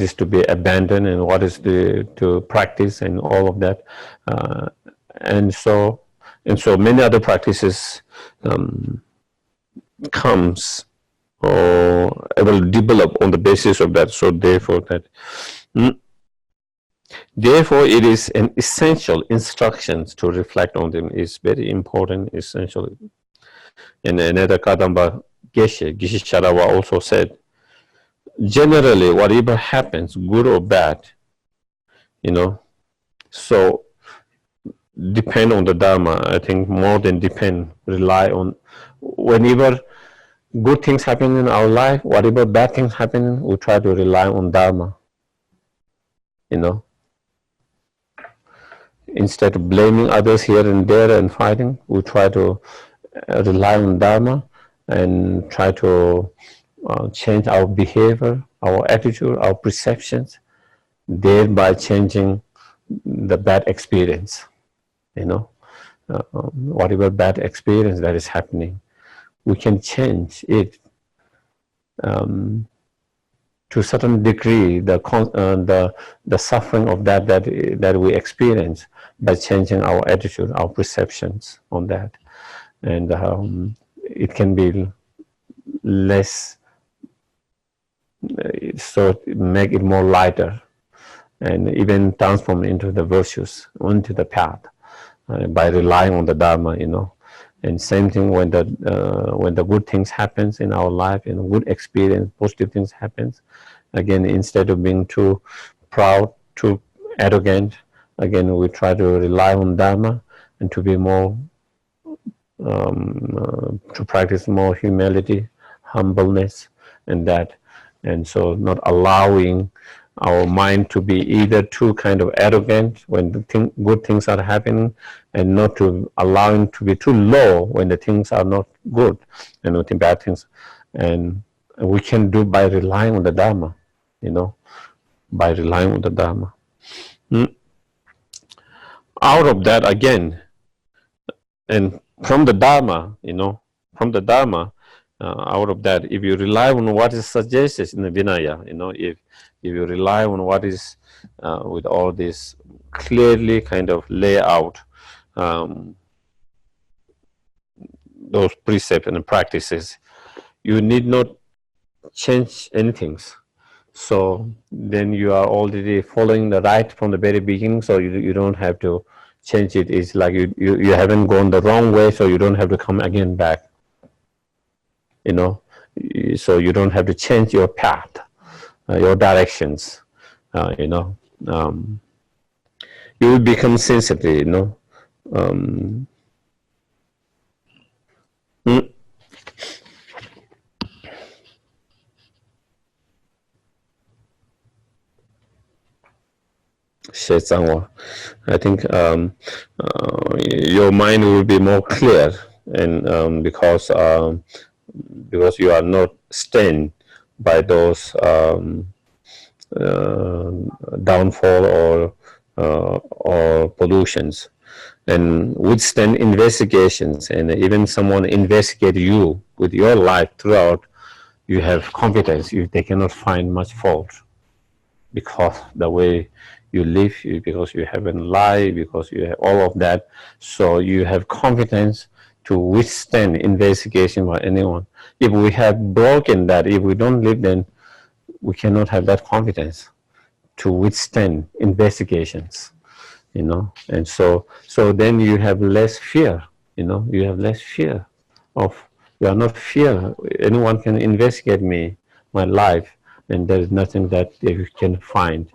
is to be abandoned and what is to practice and all of that, and so many other practices comes or able to develop on the basis of that. So therefore it is an essential instructions to reflect on them is very important, essential. And another Kadamba Geshe Sherab also said, generally whatever happens, good or bad, so depend on the Dharma. I think more than depend, rely on. Whenever good things happen in our life, whatever bad things happen, we try to rely on Dharma. Instead of blaming others here and there and fighting, we try to rely on Dharma and try to change our behavior, our attitude, our perceptions, thereby changing the bad experience. Whatever bad experience that is happening, we can change it to a certain degree, the suffering of that we experience, by changing our attitude, our perceptions on that, and it can be less. So make it more lighter, and even transform into the virtues, into the path, by relying on the Dharma. And same thing when the good things happens in our life, good experience, positive things happens. Again, instead of being too proud, too arrogant, again we try to rely on Dharma and to be more, to practice more humility, humbleness, and that, and so not allowing our mind to be either too kind of arrogant when the good things are happening, and not to allowing to be too low when the things are not good and not bad things. And we can do by relying on the Dharma, by relying on the Dharma. Out of that again, and from the Dharma, out of that, if you rely on what is suggested in the Vinaya, if you rely on what is with all this clearly kind of lay out those precepts and practices, you need not change anything. So then you are already following the right from the very beginning, so you don't have to change it. It's like you haven't gone the wrong way, so you don't have to come again back. So you don't have to change your path, your directions. You will become sensitive. I think your mind will be more clear, and because you are not stained by those downfall or pollutions, and withstand investigations, and even someone investigate you with your life throughout, you have confidence. They cannot find much fault, because the way you live, because you haven't lied, because you have all of that, so you have confidence to withstand investigation by anyone. If we have broken that, if we don't live, then we cannot have that confidence to withstand investigations, and so then you have less fear, you have less fear of, you are not fear, anyone can investigate my life, and there is nothing that you can find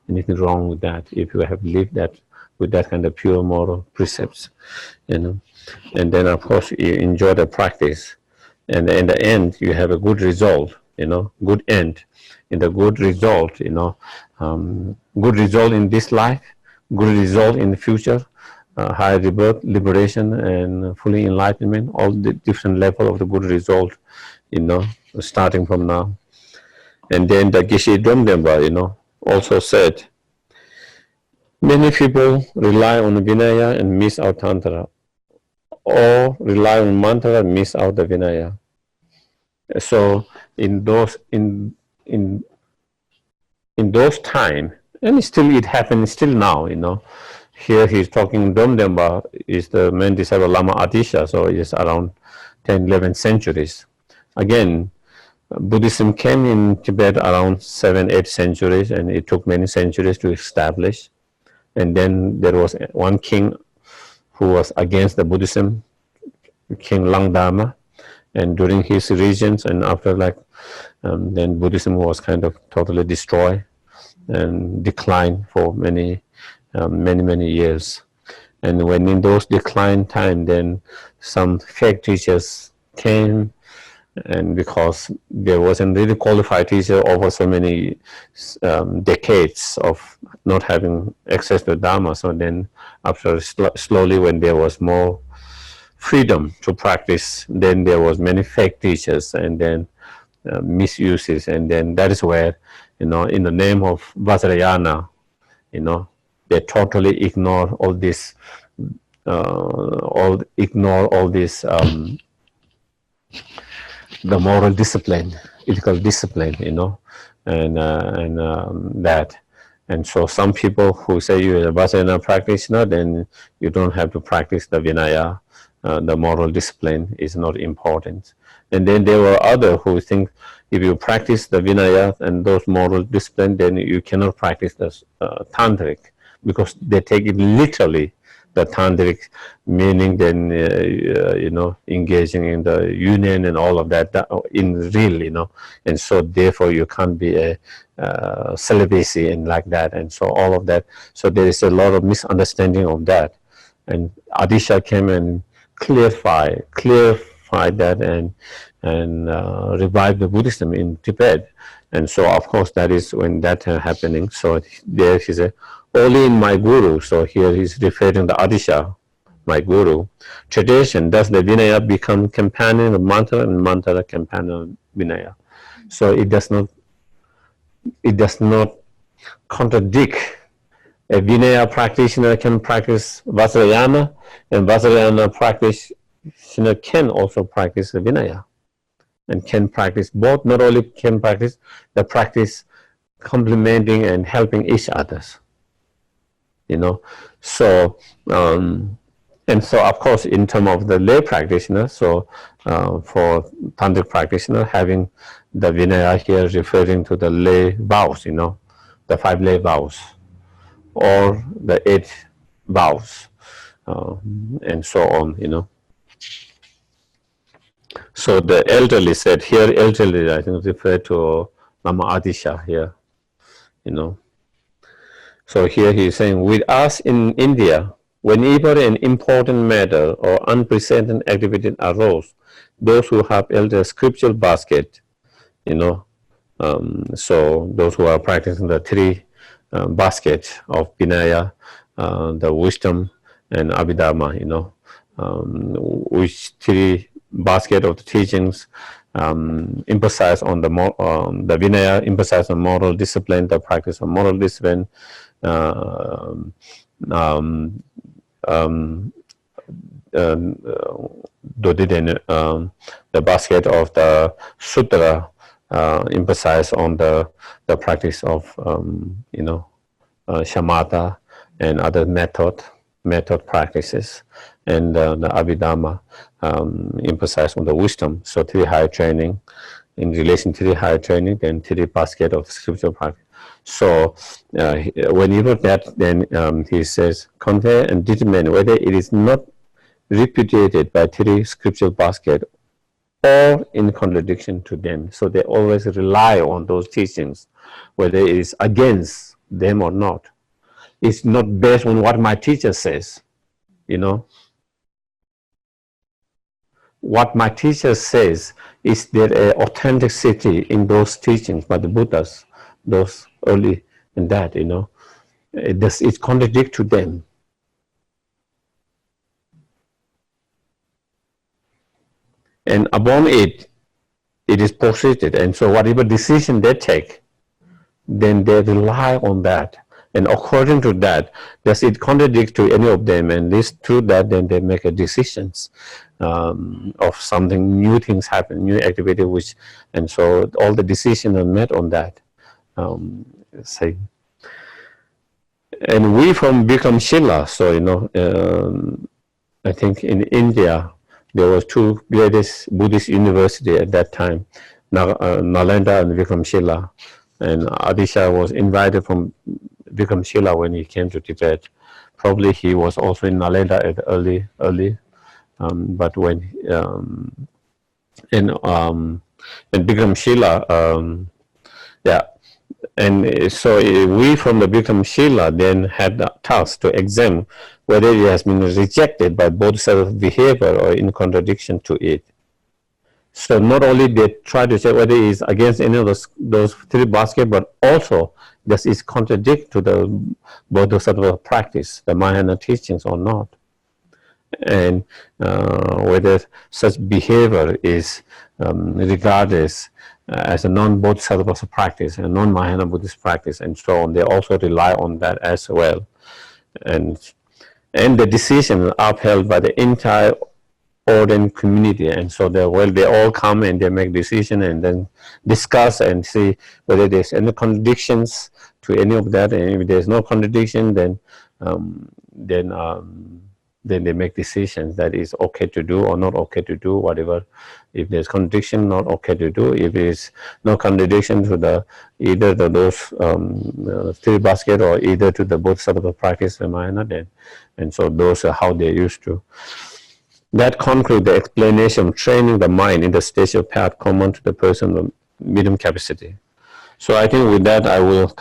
anything wrong with that, if you have lived that with that kind of pure moral precepts, and then of course you enjoy the practice, and in the end you have a good result, good end, in the good result, good result in this life, good result in the future, high rebirth, liberation, and fully enlightenment, all the different level of the good result, starting from now. And then the Geshe Sherab, also said, many people rely on Vinaya and miss out Tantra, or rely on mantra and miss out the Vinaya. So in those time, and still it happens still now, Here he's talking, Domdemba is the main disciple Lama Atisha, so it's around 10, 11 centuries. Again, Buddhism came in Tibet around 7, 8 centuries, and it took many centuries to establish. And then there was one king who was against the Buddhism, King Langdama, and during his reigns, and after then Buddhism was kind of totally destroyed and declined for many years. And when in those decline time, then some fake teachers came, and because there wasn't really qualified teacher over so many decades of not having access to Dharma, so then after slowly, when there was more freedom to practice, then there was many fake teachers, and then misuses, and then that is where, in the name of Vajrayana, they totally ignore all this, the moral discipline, ethical discipline, and that. And so some people who say you're a Vajrayana practitioner, then you don't have to practice the Vinaya, the moral discipline is not important. And then there were others who think if you practice the Vinaya and those moral discipline, then you cannot practice the Tantric, because they take it literally, the Tantric meaning, then engaging in the union and all of that, in real, and so therefore you can't be a celibacy and like that, and so all of that. So there is a lot of misunderstanding of that, and Adisha came and clarified fight that and revive the Buddhism in Tibet. And so, of course, that is when that happening. So there he said, only in my guru. So here he's referring to Adisha, my guru. Tradition, does the Vinaya become companion of mantra and mantra companion of Vinaya? So it does not contradict. A Vinaya practitioner can practice Vajrayana, and Vajrayana practitioner can also practice the Vinaya, and can practice both. Not only can practice, the practice complementing and helping each others. So and so, of course, in terms of the lay practitioner, so for tantric practitioner, having the Vinaya here referring to the lay vows, the 5 lay vows, or the 8 vows, and so on, So the elderly said here, elderly, I think, refer to Lama Adisha here, So here he is saying, with us in India, whenever an important matter or unprecedented activity arose, those who have held a scriptural basket, so those who are practicing the 3 basket of Vinaya, the wisdom and Abhidharma, which 3 basket of the teachings emphasize on the Vinaya, emphasize on moral discipline, the practice of moral discipline, the basket of the sutra emphasize on the practice of shamatha and other method practices, and the Abhidharma emphasize on the wisdom. So 3 higher training, in relation to 3 higher training, then 3 basket of spiritual practice. So when you look at, then he says, convey and determine whether it is not repudiated by 3 scriptural basket or in contradiction to them. So they always rely on those teachings, whether it is against them or not. It's not based on what my teacher says, What my teacher says, is there an authenticity in those teachings by the Buddhas, those early in that, it contradicts to them. And upon it is proceeded. And so whatever decision they take, then they rely on that. And according to that, does it contradict to any of them? And this through that, then they make a decisions of something, new things happen, new activity, and so all the decisions are made on that. And we from Bikram Shila, so I think in India there was 2 greatest Buddhist universities at that time, Nalanda and Bikram Shila, and Adisha was invited from Bikram Shila when he came to Tibet. Probably he was also in Nalanda at early, but when in Bikram Shila, and so we from the Bikram Shila then had the task to examine whether it has been rejected by bodhisattva behavior or in contradiction to it. So not only they try to say whether it is against any of those 3 baskets, but also does it contradict to the bodhisattva practice, the Mahayana teachings or not, and whether such behavior is regarded as a non-bodhisattva practice, a non-Mahayana Buddhist practice, and so on. They also rely on that as well, and the decision upheld by the entire ordained community, and so they all come and they make decision and then discuss and see whether there's any contradictions to any of that, and if there's no contradiction, then they make decisions that is okay to do or not okay to do, whatever. If there's contradiction, not okay to do. If there's no contradiction to either those 3 baskets or either to the bodhisattva practice of Mahayana, then, and so those are how they used to. That concludes the explanation of training the mind in the spiritual path common to the person with medium capacity. So I think with that I will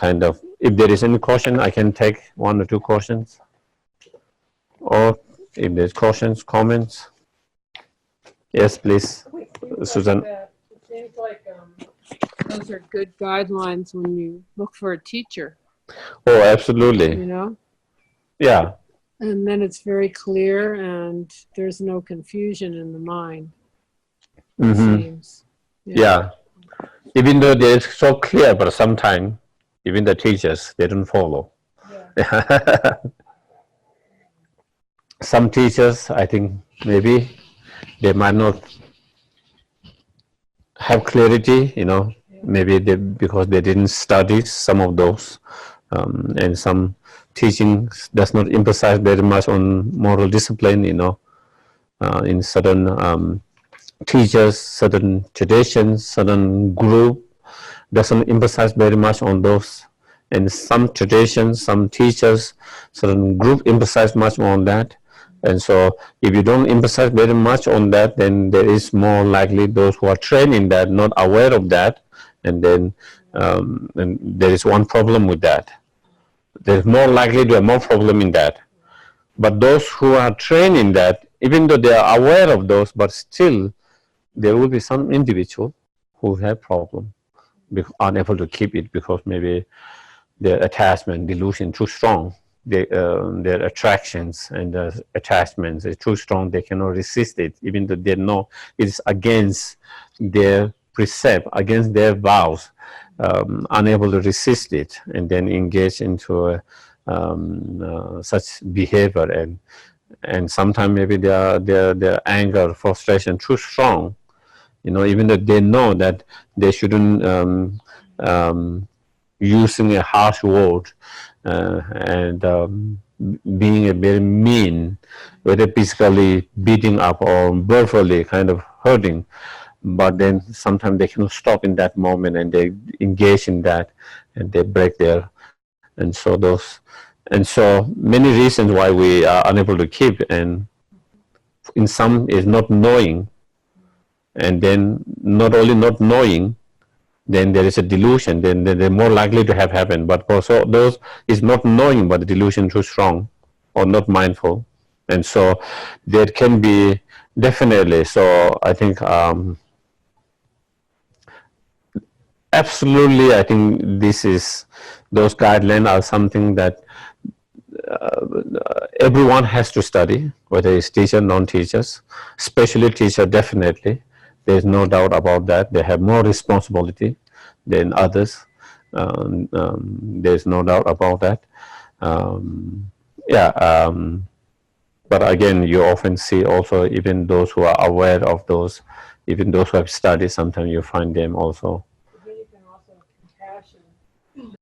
if there is any question, I can take 1 or 2 questions. Or if there's questions, comments. Yes, please, Susan. It seems like those are good guidelines when you look for a teacher, Oh, absolutely. you know? Yeah. And then it's very clear and there's no confusion in the mind, it seems. Yeah. Even though they're so clear, but sometimes even the teachers, they don't follow. Yeah. Some teachers, I think maybe they might not have clarity, maybe because they didn't study some of those, and some teachings does not emphasize very much on moral discipline, in certain teachers, certain traditions, certain group doesn't emphasize very much on those. And some traditions, some teachers, certain group emphasize much more on that. And so if you don't emphasize very much on that, then there is more likely those who are trained in that, not aware of that. And then and there is one problem with that. There's more likely to have more problem in that. But those who are trained in that, even though they are aware of those, but still there will be some individual who have problem, unable to keep it because maybe their attachment delusion too strong. Their attractions and attachments are too strong. They cannot resist it, even though they know it's against their precept, against their vows. Unable to resist it, and then engage into such behavior, and sometimes maybe their anger, frustration too strong. Even though they know that they shouldn't using a harsh word and being a very mean, whether physically beating up or verbally kind of hurting, but then sometimes they cannot stop in that moment and they engage in that and they break their, and so many reasons why we are unable to keep, and in some is not knowing, and then not only not knowing, then there is a delusion, then they're more likely to have happened. But also those is not knowing, but the delusion too strong or not mindful. And so there can be definitely, so I think absolutely, I think those guidelines are something that everyone has to study, whether it's teacher, non-teachers, especially teacher, definitely. There's no doubt about that. They have more responsibility than others. There's no doubt about that. But again, you often see also even those who are aware of those, even those who have studied, sometimes you find them also. Then you can also have compassion